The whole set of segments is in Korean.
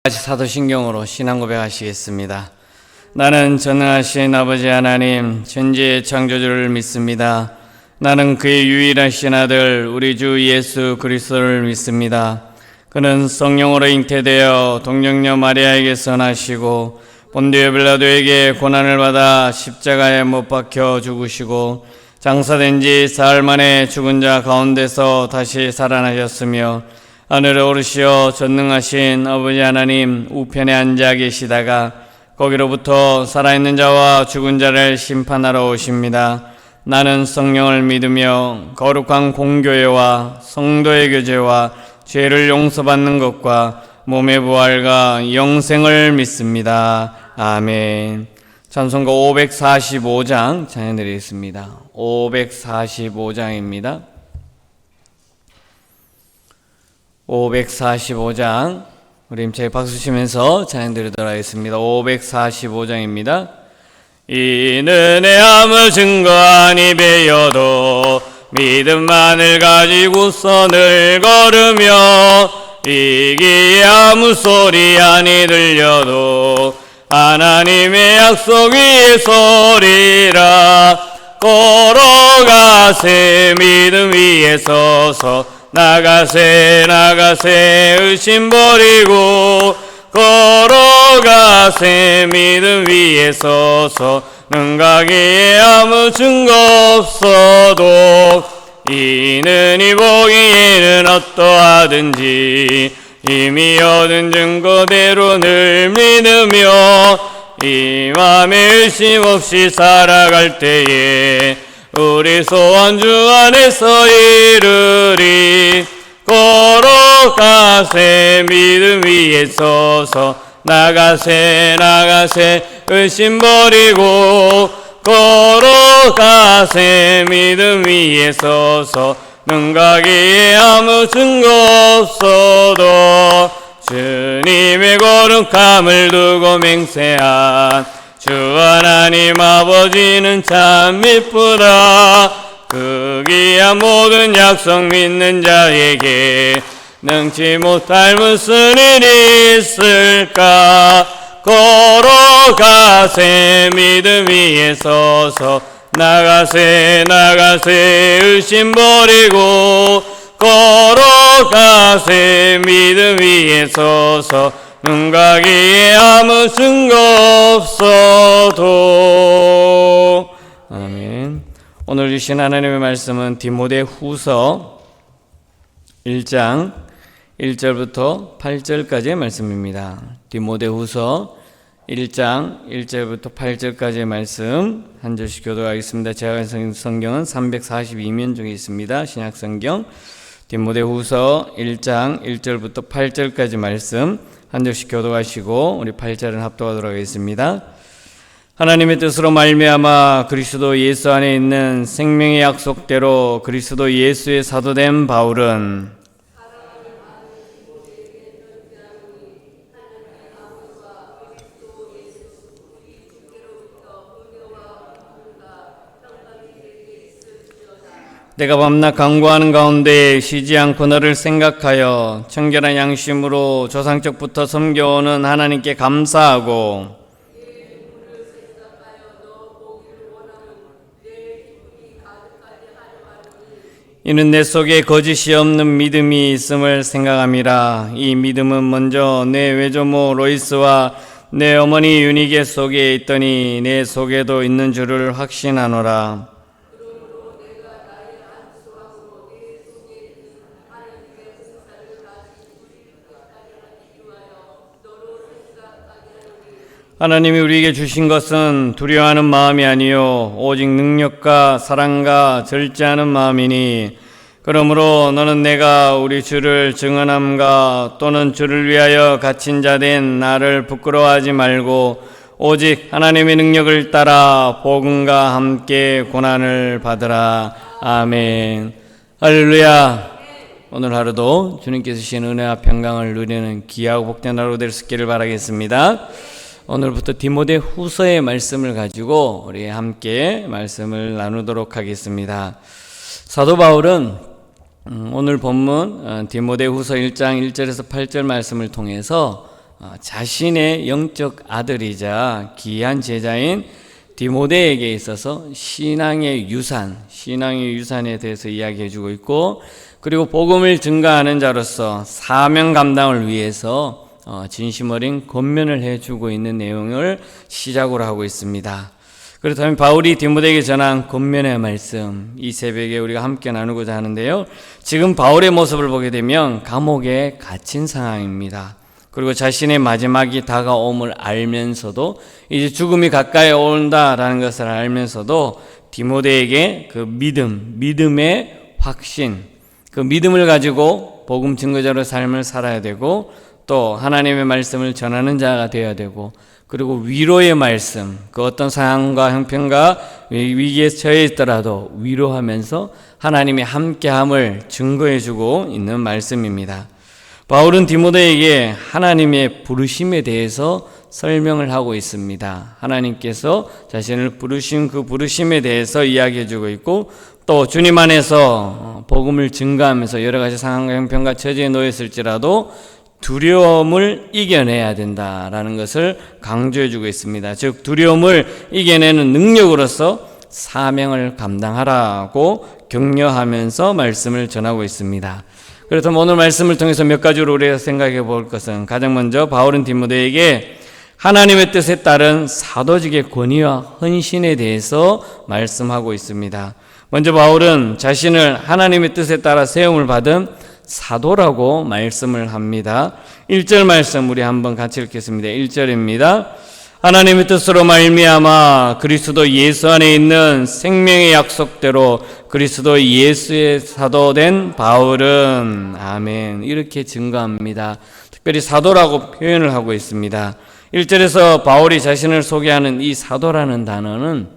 같이 사도신경으로 신앙 고백하시겠습니다. 나는 전능하신 아버지 하나님 천지의 창조주를 믿습니다. 나는 그의 유일하신 아들 우리 주 예수 그리스도를 믿습니다. 그는 성령으로 잉태되어 동정녀 마리아에게서 나시고 본디오 빌라도에게 고난을 받아 십자가에 못 박혀 죽으시고 장사된 지 사흘 만에 죽은 자 가운데서 다시 살아나셨으며 하늘에 오르시어 전능하신 아버지 하나님 우편에 앉아 계시다가 거기로부터 살아있는 자와 죽은 자를 심판하러 오십니다. 나는 성령을 믿으며 거룩한 공교회와 성도의 교제와 죄를 용서받는 것과 몸의 부활과 영생을 믿습니다. 아멘. 찬송가 545장 찬양드리겠습니다. 545장입니다. 545장 우리 힘차게 박수 치면서 찬양드리도록 하겠습니다. 545장입니다. 이는 내 아무 증거 아니 배여도 믿음만을 가지고서 늘 걸으며 이기에 아무 소리 아니 들려도 하나님의 약속 위에 서리라. 걸어가세 믿음 위에 서서 나가세 나가세 의심 버리고 걸어가세 믿음 위에 서서 능가기에 아무 증거 없어도 이는 이 보기에는 어떠하든지 이미 얻은 증거대로 늘 믿으며 이 맘에 의심 없이 살아갈 때에 우리 소원 주 안에서 이르리. 걸어가세 믿음 위에 서서 나가세 나가세 의심 버리고 걸어가세 믿음 위에 서서 능가기에 아무 증거 없어도 주님의 거룩함을 두고 맹세한 주 하나님 아버지는 참 미쁘다. 그 귀한 모든 약속 믿는 자에게 능치 못할 무슨 일이 있을까. 걸어가세 믿음 위에 서서 나가세 나가세 의심 버리고 걸어가세 믿음 위에 서서 능가기에 아무 증거 없어도. 아멘. 오늘 주신 하나님의 말씀은 디모데후서 1장 1절부터 8절까지의 말씀입니다. 디모데후서 1장 1절부터 8절까지의 말씀 한 절씩 교독하겠습니다. 제가 가진 성경은 342면 중에 있습니다. 신약성경 디모데후서 1장 1절부터 8절까지 말씀 한 절씩 교독하시고 우리 8절은 합독하도록 하겠습니다. 하나님의 뜻으로 말미암아 그리스도 예수 안에 있는 생명의 약속대로 그리스도 예수의 사도된 바울은 내가 밤낮 간구하는 가운데 쉬지 않고 너를 생각하여 청결한 양심으로 조상적부터 섬겨오는 하나님께 감사하고 이는 내 속에 거짓이 없는 믿음이 있음을 생각함이라. 이 믿음은 먼저 내 외조모 로이스와 내 어머니 유니게 속에 있더니 내 속에도 있는 줄을 확신하노라. 하나님이 우리에게 주신 것은 두려워하는 마음이 아니요 오직 능력과 사랑과 절제하는 마음이니 그러므로 너는 내가 우리 주를 증언함과 또는 주를 위하여 갇힌 자 된 나를 부끄러워하지 말고 오직 하나님의 능력을 따라 복음과 함께 고난을 받으라. 아멘. 할렐루야. 오늘 하루도 주님께서 주신 은혜와 평강을 누리는 귀하고 복된 하루 될 수 있기를 바라겠습니다. 오늘부터 디모데후서의 말씀을 가지고 우리 함께 말씀을 나누도록 하겠습니다. 사도 바울은 오늘 본문 디모데후서 1장 1절에서 8절 말씀을 통해서 자신의 영적 아들이자 귀한 제자인 디모데에게 있어서 신앙의 유산에 대해서 이야기해주고 있고, 그리고 복음을 증가하는 자로서 사명 감당을 위해서 진심 어린 권면을 해주고 있는 내용을 시작으로 하고 있습니다. 그렇다면 바울이 디모데에게 전한 권면의 말씀, 이 새벽에 우리가 함께 나누고자 하는데요. 지금 바울의 모습을 보게 되면 감옥에 갇힌 상황입니다. 그리고 자신의 마지막이 다가옴을 알면서도, 이제 죽음이 가까이 온다라는 것을 알면서도 디모데에게 그 믿음의 확신, 그 믿음을 가지고 복음 증거자로 삶을 살아야 되고, 또 하나님의 말씀을 전하는 자가 되어야 되고, 그리고 위로의 말씀, 그 어떤 상황과 형편과 위기에 처해 있더라도 위로하면서 하나님의 함께함을 증거해주고 있는 말씀입니다. 바울은 디모데에게 하나님의 부르심에 대해서 설명을 하고 있습니다. 하나님께서 자신을 부르신 그 부르심에 대해서 이야기해주고 있고, 또 주님 안에서 복음을 증거하면서 여러 가지 상황과 형편과 처지에 놓였을지라도 두려움을 이겨내야 된다라는 것을 강조해주고 있습니다. 즉, 두려움을 이겨내는 능력으로서 사명을 감당하라고 격려하면서 말씀을 전하고 있습니다. 그렇다면 오늘 말씀을 통해서 몇 가지로 우리가 생각해 볼 것은, 가장 먼저 바울은 디모데에게 하나님의 뜻에 따른 사도직의 권위와 헌신에 대해서 말씀하고 있습니다. 먼저 바울은 자신을 하나님의 뜻에 따라 세움을 받은 사도라고 말씀을 합니다. 1절 말씀 우리 한번 같이 읽겠습니다. 1절입니다. 하나님의 뜻으로 말미암아 그리스도 예수 안에 있는 생명의 약속대로 그리스도 예수의 사도된 바울은, 아멘, 이렇게 증거합니다. 특별히 사도라고 표현을 하고 있습니다. 1절에서 바울이 자신을 소개하는 이 사도라는 단어는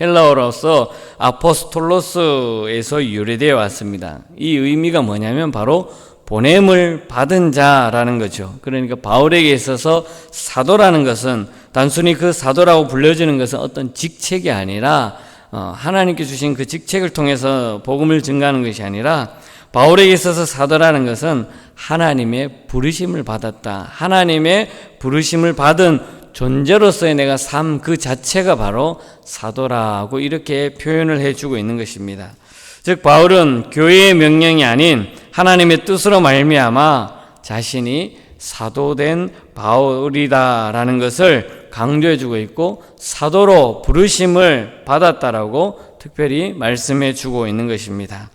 헬라어로서 아포스톨로스에서 유래되어 왔습니다. 이 의미가 뭐냐면 바로 보냄을 받은 자라는 거죠. 그러니까 바울에게 있어서 사도라는 것은 단순히 그 사도라고 불려지는 것은 어떤 직책이 아니라 하나님께 주신 그 직책을 통해서 복음을 증가하는 것이 아니라, 바울에게 있어서 사도라는 것은 하나님의 부르심을 받았다, 하나님의 부르심을 받은 존재로서의 내가 삶 그 자체가 바로 사도라고 이렇게 표현을 해주고 있는 것입니다. 즉, 바울은 교회의 명령이 아닌 하나님의 뜻으로 말미암아 자신이 사도된 바울이다라는 것을 강조해주고 있고, 사도로 부르심을 받았다라고 특별히 말씀해주고 있는 것입니다.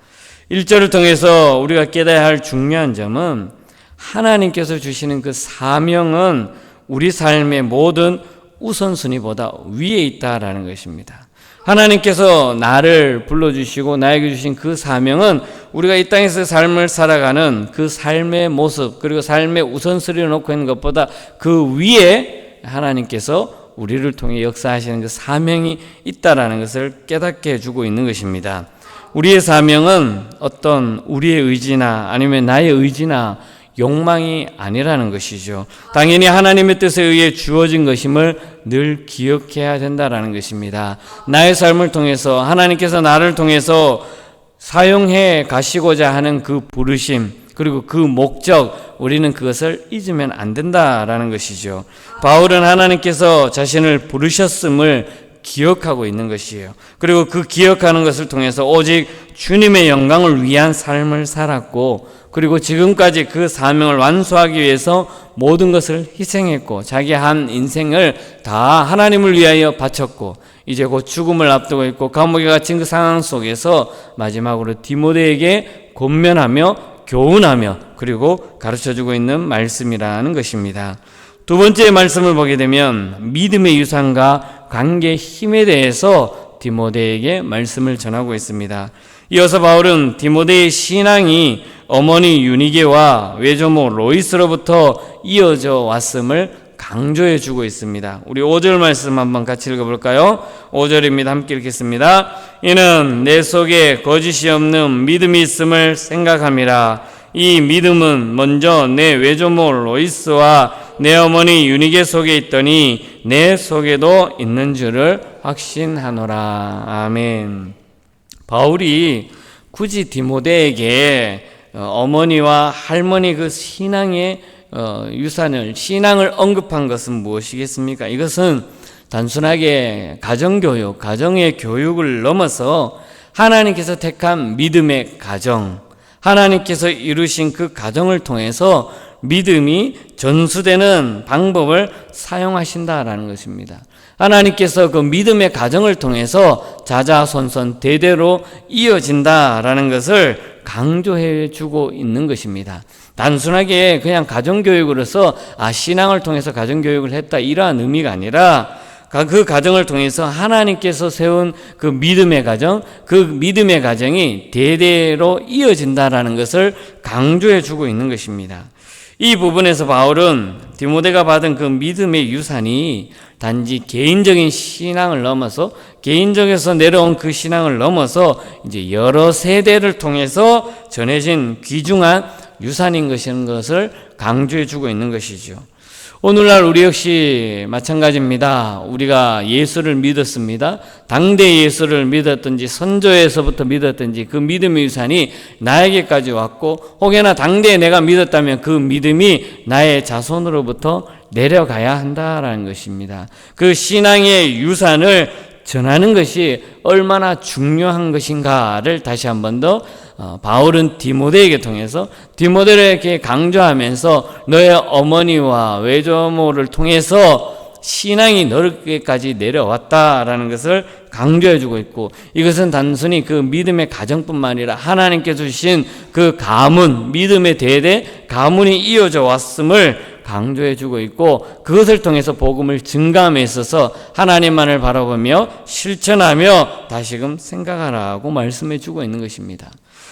1절을 통해서 우리가 깨달아야 할 중요한 점은, 하나님께서 주시는 그 사명은 우리 삶의 모든 우선순위보다 위에 있다라는 것입니다. 하나님께서 나를 불러주시고 나에게 주신 그 사명은 우리가 이 땅에서 삶을 살아가는 그 삶의 모습, 그리고 삶의 우선순위를 놓고 있는 것보다 그 위에 하나님께서 우리를 통해 역사하시는 그 사명이 있다라는 것을 깨닫게 해주고 있는 것입니다. 우리의 사명은 어떤 우리의 의지나 아니면 나의 의지나 욕망이 아니라는 것이죠. 당연히 하나님의 뜻에 의해 주어진 것임을 늘 기억해야 된다는 것입니다. 나의 삶을 통해서 하나님께서 나를 통해서 사용해 가시고자 하는 그 부르심, 그리고 그 목적, 우리는 그것을 잊으면 안 된다라는 것이죠. 바울은 하나님께서 자신을 부르셨음을 기억하고 있는 것이에요. 그리고 그 기억하는 것을 통해서 오직 주님의 영광을 위한 삶을 살았고, 그리고 지금까지 그 사명을 완수하기 위해서 모든 것을 희생했고, 자기 한 인생을 다 하나님을 위하여 바쳤고, 이제 곧 죽음을 앞두고 있고 감옥에 갇힌 그 상황 속에서 마지막으로 디모데에게 권면하며 교훈하며 그리고 가르쳐주고 있는 말씀이라는 것입니다. 두 번째 말씀을 보게 되면 믿음의 유산과 관계의 힘에 대해서 디모데에게 말씀을 전하고 있습니다. 이어서 바울은 디모데의 신앙이 어머니 유니게와 외조모 로이스로부터 이어져 왔음을 강조해 주고 있습니다. 우리 5절 말씀 한번 같이 읽어볼까요? 5절입니다. 함께 읽겠습니다. 이는 내 속에 거짓이 없는 믿음이 있음을 생각함이라. 이 믿음은 먼저 내 외조모 로이스와 내 어머니 유니게 속에 있더니 내 속에도 있는 줄을 확신하노라. 아멘. 바울이 굳이 디모데에게 어머니와 할머니 그 신앙의 신앙을 언급한 것은 무엇이겠습니까? 이것은 단순하게 가정교육, 가정의 교육을 넘어서 하나님께서 택한 믿음의 가정, 하나님께서 이루신 그 가정을 통해서 믿음이 전수되는 방법을 사용하신다라는 것입니다. 하나님께서 그 믿음의 가정을 통해서 자자손손 대대로 이어진다라는 것을 강조해 주고 있는 것입니다. 단순하게 그냥 가정교육으로서 신앙을 통해서 가정교육을 했다 이러한 의미가 아니라 그 가정을 통해서 하나님께서 세운 그 믿음의 가정, 그 믿음의 가정이 대대로 이어진다라는 것을 강조해 주고 있는 것입니다. 이 부분에서 바울은 디모데가 받은 그 믿음의 유산이 단지 개인적인 신앙을 넘어서 개인적에서 내려온 그 신앙을 넘어서 이제 여러 세대를 통해서 전해진 귀중한 유산인 것을 강조해 주고 있는 것이죠. 오늘날 우리 역시 마찬가지입니다. 우리가 예수를 믿었습니다. 당대 예수를 믿었든지 선조에서부터 믿었든지 그 믿음의 유산이 나에게까지 왔고 혹여나 당대에 내가 믿었다면 그 믿음이 나의 자손으로부터 내려가야 한다라는 것입니다. 그 신앙의 유산을 전하는 것이 얼마나 중요한 것인가를 다시 한 번 더 바울은 디모데에게 통해서 디모데에게 강조하면서 너의 어머니와 외조모를 통해서 신앙이 너에게까지 내려왔다라는 것을 강조해주고 있고, 이것은 단순히 그 믿음의 가정뿐만 아니라 하나님께서 주신 그 가문, 믿음의 대대 가문이 이어져 왔음을 강조해주고 있고, 그것을 통해서 복음을 증가함에 있어서 하나님만을 바라보며 실천하며 다시금 생각하라고 말씀해주고 있는 것입니다.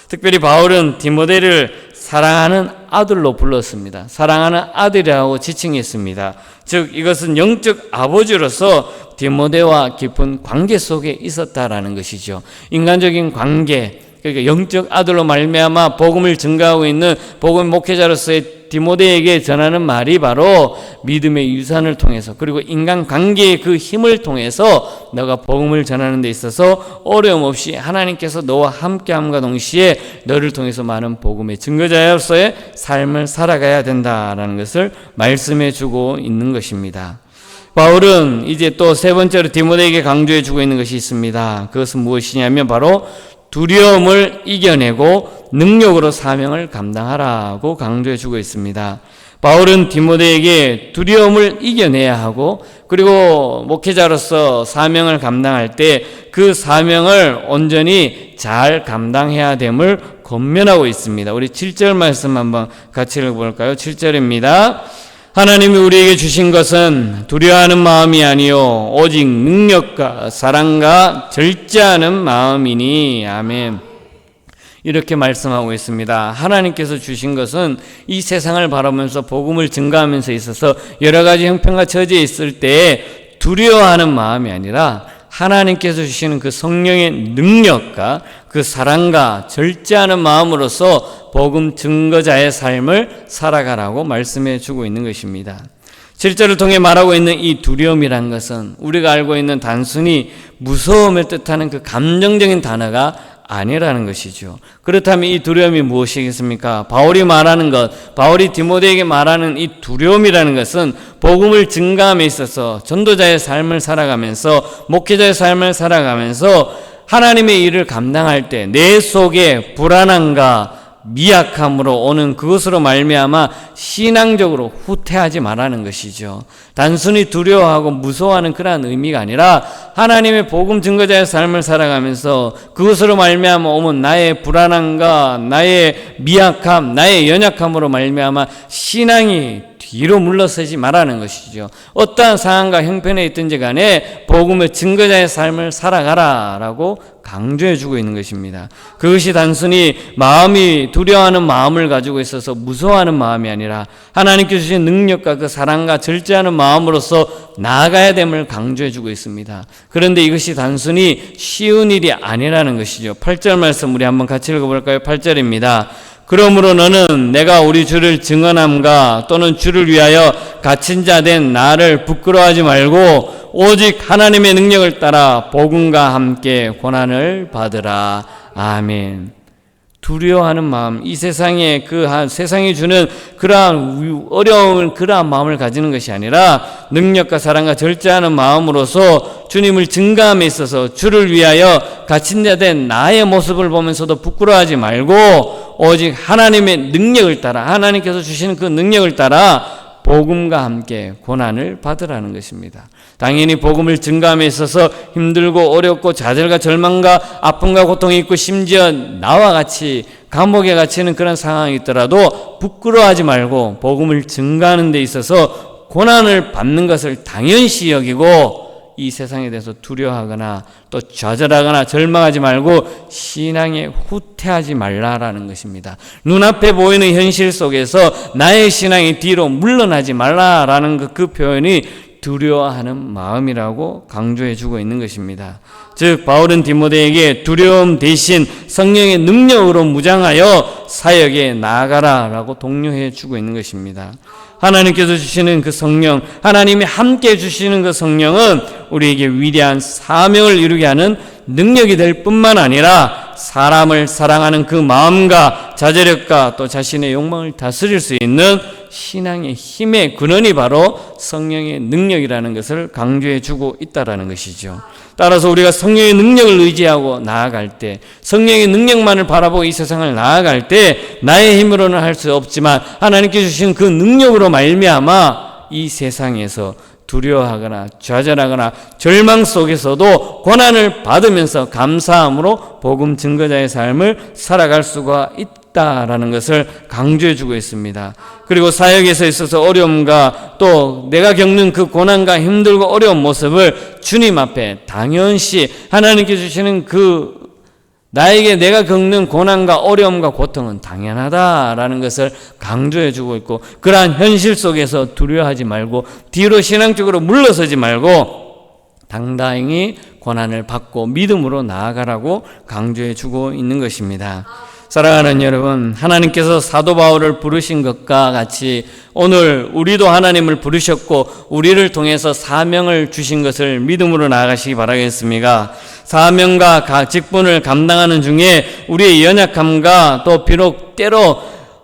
특별히 바울은 디모데를 사랑하는 아들로 불렀습니다. 사랑하는 아들이라고 지칭했습니다. 즉 이것은 영적 아버지로서 디모데와 깊은 관계 속에 있었다라는 것이죠. 인간적인 관계, 그러니까 영적 아들로 말미암아 복음을 증가하고 있는 복음 목회자로서의 디모데에게 전하는 말이 바로 믿음의 유산을 통해서, 그리고 인간관계의 그 힘을 통해서 너가 복음을 전하는 데 있어서 어려움 없이 하나님께서 너와 함께함과 동시에 너를 통해서 많은 복음의 증거자로서의 삶을 살아가야 된다라는 것을 말씀해 주고 있는 것입니다. 바울은 이제 또 세 번째로 디모데에게 강조해 주고 있는 것이 있습니다. 그것은 무엇이냐면 바로 두려움을 이겨내고 능력으로 사명을 감당하라고 강조해 주고 있습니다. 바울은 디모데에게 두려움을 이겨내야 하고, 그리고 목회자로서 사명을 감당할 때 그 사명을 온전히 잘 감당해야 됨을 권면하고 있습니다. 우리 7절 말씀 한번 같이 읽어볼까요? 7절입니다. 하나님이 우리에게 주신 것은 두려워하는 마음이 아니요 오직 능력과 사랑과 절제하는 마음이니. 아멘. 이렇게 말씀하고 있습니다. 하나님께서 주신 것은 이 세상을 바라보면서 복음을 증가하면서 있어서 여러 가지 형편과 처지에 있을 때 두려워하는 마음이 아니라 하나님께서 주시는 그 성령의 능력과 그 사랑과 절제하는 마음으로서 복음 증거자의 삶을 살아가라고 말씀해 주고 있는 것입니다. 7절을 통해 말하고 있는 이 두려움이란 것은 우리가 알고 있는 단순히 무서움을 뜻하는 그 감정적인 단어가 아니라는 것이죠. 그렇다면 이 두려움이 무엇이겠습니까? 바울이 말하는 것, 바울이 디모데에게 말하는 이 두려움이라는 것은 복음을 증가함에 있어서 전도자의 삶을 살아가면서 목회자의 삶을 살아가면서 하나님의 일을 감당할 때 내 속에 불안함과 미약함으로 오는 그것으로 말미암아 신앙적으로 후퇴하지 말라는 것이죠. 단순히 두려워하고 무서워하는 그러한 의미가 아니라 하나님의 복음 증거자의 삶을 살아가면서 그것으로 말미암아 오면 나의 불안함과 나의 미약함, 나의 연약함으로 말미암아 신앙이 뒤로 물러서지 말라는 것이죠. 어떠한 상황과 형편에 있든지 간에 복음의 증거자의 삶을 살아가라라고 강조해 주고 있는 것입니다. 그것이 단순히 마음이 두려워하는 마음을 가지고 있어서 무서워하는 마음이 아니라 하나님께 주신 능력과 그 사랑과 절제하는 마음으로서 나아가야 됨을 강조해 주고 있습니다. 그런데 이것이 단순히 쉬운 일이 아니라는 것이죠. 8절 말씀 우리 한번 같이 읽어볼까요? 8절입니다. 그러므로 너는 내가 우리 주를 증언함과 또는 주를 위하여 갇힌 자 된 나를 부끄러워하지 말고 오직 하나님의 능력을 따라 복음과 함께 고난을 받으라. 아멘. 두려워하는 마음, 이 세상에 세상이 주는 그러한 어려운 그러한 마음을 가지는 것이 아니라 능력과 사랑과 절제하는 마음으로서 주님을 증거함에 있어서 주를 위하여 갇힌 자 된 나의 모습을 보면서도 부끄러워하지 말고 오직 하나님의 능력을 따라, 하나님께서 주시는 그 능력을 따라 복음과 함께 고난을 받으라는 것입니다. 당연히 복음을 증거함에 있어서 힘들고 어렵고 좌절과 절망과 아픔과 고통이 있고 심지어 나와 같이 감옥에 갇히는 그런 상황이 있더라도 부끄러워하지 말고 복음을 증거하는 데 있어서 고난을 받는 것을 당연시 여기고 이 세상에 대해서 두려워하거나 또 좌절하거나 절망하지 말고 신앙에 후퇴하지 말라라는 것입니다. 눈앞에 보이는 현실 속에서 나의 신앙이 뒤로 물러나지 말라라는 그 표현이 두려워하는 마음이라고 강조해 주고 있는 것입니다. 즉 바울은 디모데에게 두려움 대신 성령의 능력으로 무장하여 사역에 나아가라라고 독려해 주고 있는 것입니다. 하나님께서 주시는 그 성령, 하나님이 함께 주시는 그 성령은 우리에게 위대한 사명을 이루게 하는 능력이 될 뿐만 아니라 사람을 사랑하는 그 마음과 자제력과 또 자신의 욕망을 다스릴 수 있는 신앙의 힘의 근원이 바로 성령의 능력이라는 것을 강조해 주고 있다는 것이죠. 따라서 우리가 성령의 능력을 의지하고 나아갈 때, 성령의 능력만을 바라보고 이 세상을 나아갈 때 나의 힘으로는 할 수 없지만 하나님께 주신 그 능력으로 말미암아 이 세상에서 두려워하거나 좌절하거나 절망 속에서도 고난을 받으면서 감사함으로 복음 증거자의 삶을 살아갈 수가 있다라는 것을 강조해 주고 있습니다. 그리고 사역에서 있어서 어려움과 또 내가 겪는 그 고난과 힘들고 어려운 모습을 주님 앞에 당연시 하나님께 주시는 그 나에게 내가 겪는 고난과 어려움과 고통은 당연하다라는 것을 강조해 주고 있고 그러한 현실 속에서 두려워하지 말고 뒤로 신앙적으로 물러서지 말고 당당히 고난을 받고 믿음으로 나아가라고 강조해 주고 있는 것입니다. 사랑하는 여러분, 하나님께서 사도 바울을 부르신 것과 같이 오늘 우리도 하나님을 부르셨고 우리를 통해서 사명을 주신 것을 믿음으로 나아가시기 바라겠습니다. 사명과 직분을 감당하는 중에 우리의 연약함과 또 비록 때로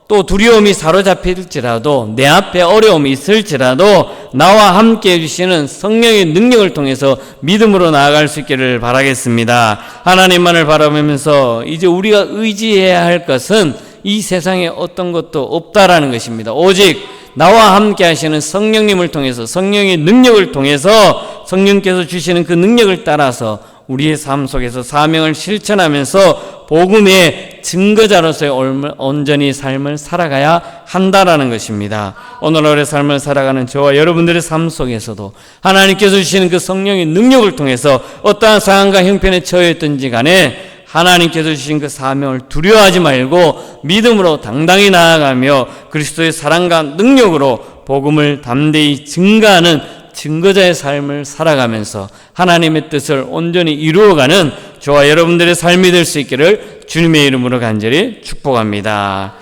또 두려움이 사로잡힐지라도 내 앞에 어려움이 있을지라도 나와 함께 해주시는 성령의 능력을 통해서 믿음으로 나아갈 수 있기를 바라겠습니다. 하나님만을 바라보면서 이제 우리가 의지해야 할 것은 이 세상에 어떤 것도 없다라는 것입니다. 오직 나와 함께 하시는 성령님을 통해서 성령의 능력을 통해서 성령께서 주시는 그 능력을 따라서 우리의 삶 속에서 사명을 실천하면서 복음의 증거자로서의 온전히 삶을 살아가야 한다라는 것입니다. 오늘날의 삶을 살아가는 저와 여러분들의 삶 속에서도 하나님께서 주시는 그 성령의 능력을 통해서 어떠한 상황과 형편에 처해있든지 간에 하나님께서 주신 그 사명을 두려워하지 말고 믿음으로 당당히 나아가며 그리스도의 사랑과 능력으로 복음을 담대히 증거하는 증거자의 삶을 살아가면서 하나님의 뜻을 온전히 이루어가는 저와 여러분들의 삶이 될 수 있기를 주님의 이름으로 간절히 축복합니다.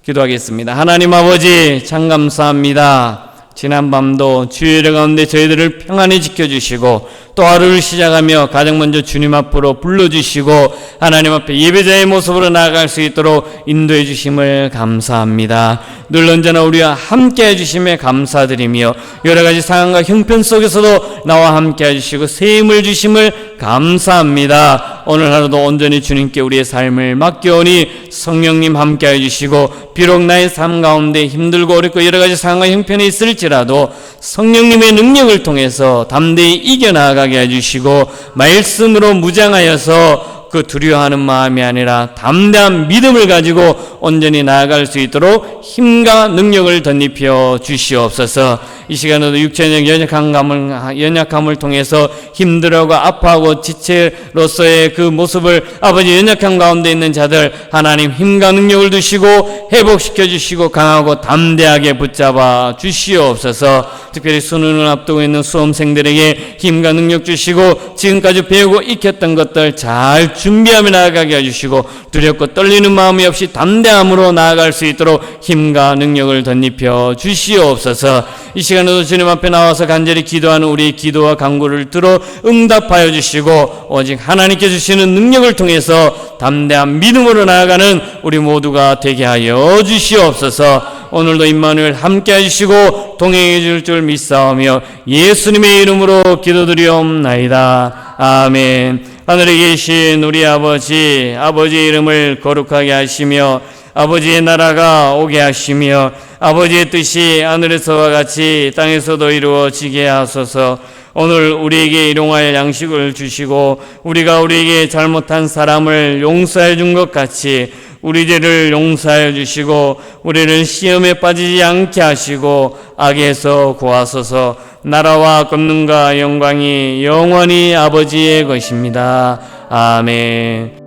기도하겠습니다. 하나님 아버지 참 감사합니다. 지난밤도 주의 가운데 저희들을 평안히 지켜주시고 또 하루를 시작하며 가장 먼저 주님 앞으로 불러주시고 하나님 앞에 예배자의 모습으로 나아갈 수 있도록 인도해 주심을 감사합니다. 늘 언제나 우리와 함께 해주심에 감사드리며 여러 가지 상황과 형편 속에서도 나와 함께 해주시고 새 힘을 주심을 감사합니다. 오늘 하루도 온전히 주님께 우리의 삶을 맡겨오니 성령님 함께 해주시고 비록 나의 삶 가운데 힘들고 어렵고 여러 가지 상황과 형편이 있을지라도 성령님의 능력을 통해서 담대히 이겨나가게 해주시고 말씀으로 무장하여서 그 두려워하는 마음이 아니라 담대한 믿음을 가지고 온전히 나아갈 수 있도록 힘과 능력을 덧입혀 주시옵소서. 이 시간에도 육체적 연약함을 통해서 힘들어하고 아파하고 지체로서의 그 모습을 아버지 연약함 가운데 있는 자들 하나님 힘과 능력을 주시고 회복시켜 주시고 강하고 담대하게 붙잡아 주시옵소서. 특별히 수능을 앞두고 있는 수험생들에게 힘과 능력 주시고 지금까지 배우고 익혔던 것들 잘 준비하며 나아가게 해주시고 두렵고 떨리는 마음이 없이 담대함으로 나아갈 수 있도록 힘과 능력을 덧입혀 주시옵소서. 이 시간에도 주님 앞에 나와서 간절히 기도하는 우리의 기도와 간구를 들어 응답하여 주시고 오직 하나님께 주시는 능력을 통해서 담대한 믿음으로 나아가는 우리 모두가 되게 하여 주시옵소서. 오늘도 임마누엘 함께 해주시고 동행해 줄 믿사오며 예수님의 이름으로 기도드리옵나이다. 아멘. 하늘에 계신 우리 아버지, 아버지의 이름을 거룩하게 하시며 아버지의 나라가 오게 하시며 아버지의 뜻이 하늘에서와 같이 땅에서도 이루어지게 하소서. 오늘 우리에게 일용할 양식을 주시고 우리가 우리에게 잘못한 사람을 용서해 준 것 같이 우리 죄를 용서하여 주시고 우리를 시험에 빠지지 않게 하시고 악에서 구하소서. 나라와 권능과 영광이 영원히 아버지의 것입니다. 아멘.